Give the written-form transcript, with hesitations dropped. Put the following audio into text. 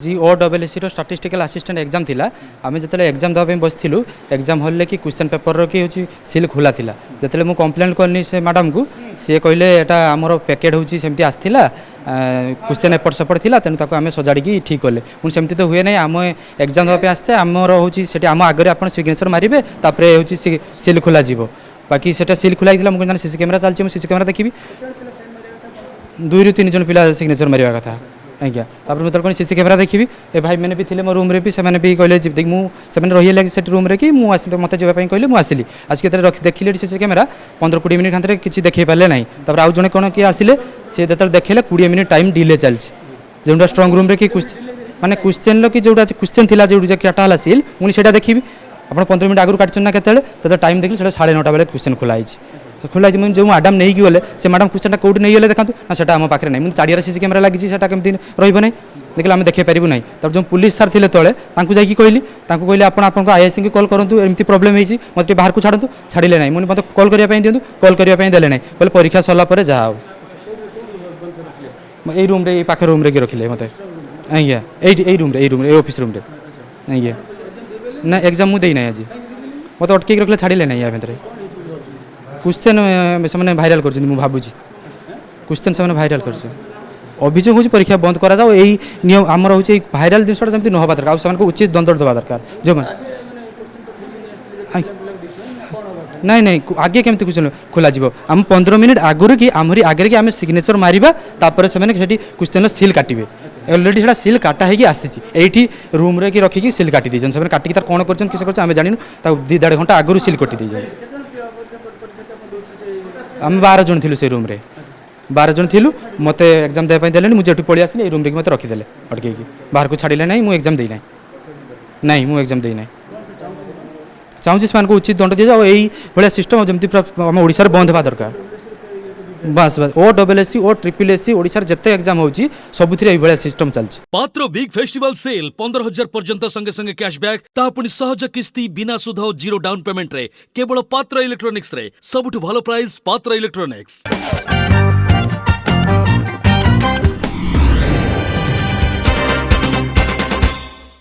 जी OSSC रो statistical assistant exam थिला आमे जतले exam दवा पे बसथिलु एग्जाम हॉल ले कि क्वेश्चन पेपर रो कि होची सील खुला थिला जतले मु कंप्लेंट करनी से मैडम को से कहले एटा हमरो पैकेट होची सेमती आस्थिला क्वेश्चन एपट सेपट थिला तेनु ताको आमे सजाडी की ठीक करले मु सेमती तो हुए नै आम एग्जाम दवा पे आस्ते हमरो होची सेठी आम आगरे आपण सिग्नेचर मारिबे तापरे होची सील खुला जीवो बाकी सेटा सील खुला हितला मु जान सीसी कैमरा चालची मु सीसी कैमरा देखिबी 2 ରୁ 3 जन पिला सिग्नेचर मारिबा कथा आज्ञा तापर मुझे कौन सीसी कैमरा देखी ए भाई मैंने भी थे मो रूम भी से कहले मुझे रही लगे रूम रे कि मुझे मत जावाई कहले मुझे आज के देखिले सीसी कैमरा 15-20 मिनट खाते किसी देखे पारे ना तापर आउ जड़े कौन किए आसिले सी जो देखेले 20 मिनट टाइम डिले चलती जोटा स्ट्रंग रूम रे कि माने क्वेश्चन कि जोटा क्वेश्चन थी जो काटा सील मुझे देखी आप 15 मिनट आगुरी काटन ना के टाइम देखिए 9:30 बेले क्वेश्चन खोलाई खोला मुझे जो मैडम नहीं गले से मैडम क्वेश्चन कौट नहीं गले देखा ना से आम पाखे नहीं मुझे चारिया सीसी कैमरा लगी कमी रही देखिए आम देखे पारू ना तब जो पुलिस सार थे तले जाकि कहली कहली आप आईएससी को कॉल करूँ एमती प्रोब्लेम होती मत बाहर को छाड़ू छाड़े ना मुझे मत कॉल करने दिंतु कॉल करने देले ना कहले परीक्षा सरला जहाँ यही रूम रे पाखे रूम रे रखिले मत आज्ञा यही रूम रे ऑफिस रूम रे आज्ञा ना एग्जाम मुझे ना आज मत अटक रखले छाड़े ना या भितर क्वेश्चन से भाइराल कर भावुँ क्वेश्चन से भाइराल कर अभियोग हो परीक्षा बंद करा जाओ यही नियम आमर हूँ भाइराल जिनसा जमी न दरकार आउ उचित दंड देवा दरकार जो नहीं नहीं आगे केमती क्वेश्चन खोल आम 15 मिनट आगुरी कि आमरी आगे कि आम सिग्नेचर मारिबा तापर से क्वेश्चन सील काटे अलरेडी से सील काटा है आसी एठी रूम रे कि रखिकी सील काटी दीजन से काटिकी तार कौन कर किस कर जानू 2.5 घंटा आगुरी सील कटी दीजन आम 12 जन थिलु से रूम रे 12 जन थिलु मते एग्जाम देबा देले मुझे एठु पळि आसिले रूम रे मते रखी देले अटके की बाहर को छाड़िले नहीं मु एग्जाम देई नहीं मु एग्जाम देई नहीं चाहूँ से उचित दंड दिया जाओ यही भाया सिस्टम जमी आम ओडिशा रे बंद होगा दरकार बस बस OSSC OSSC ओडिशा रे जत्ते एग्जाम होची सबुथिरे एही भाया सिस्टम चलची पात्र बिग फेस्टिवल सेल 15,000 पर्यंत संगे संगे कैशबैक ता पुनी सहज किस्ती बिना सुध और जीरो डाउन पेमेंट रे केवल पात्र इलेक्ट्रॉनिक्स रे सबुठु भलो प्राइस पात्र इलेक्ट्रॉनिक्स।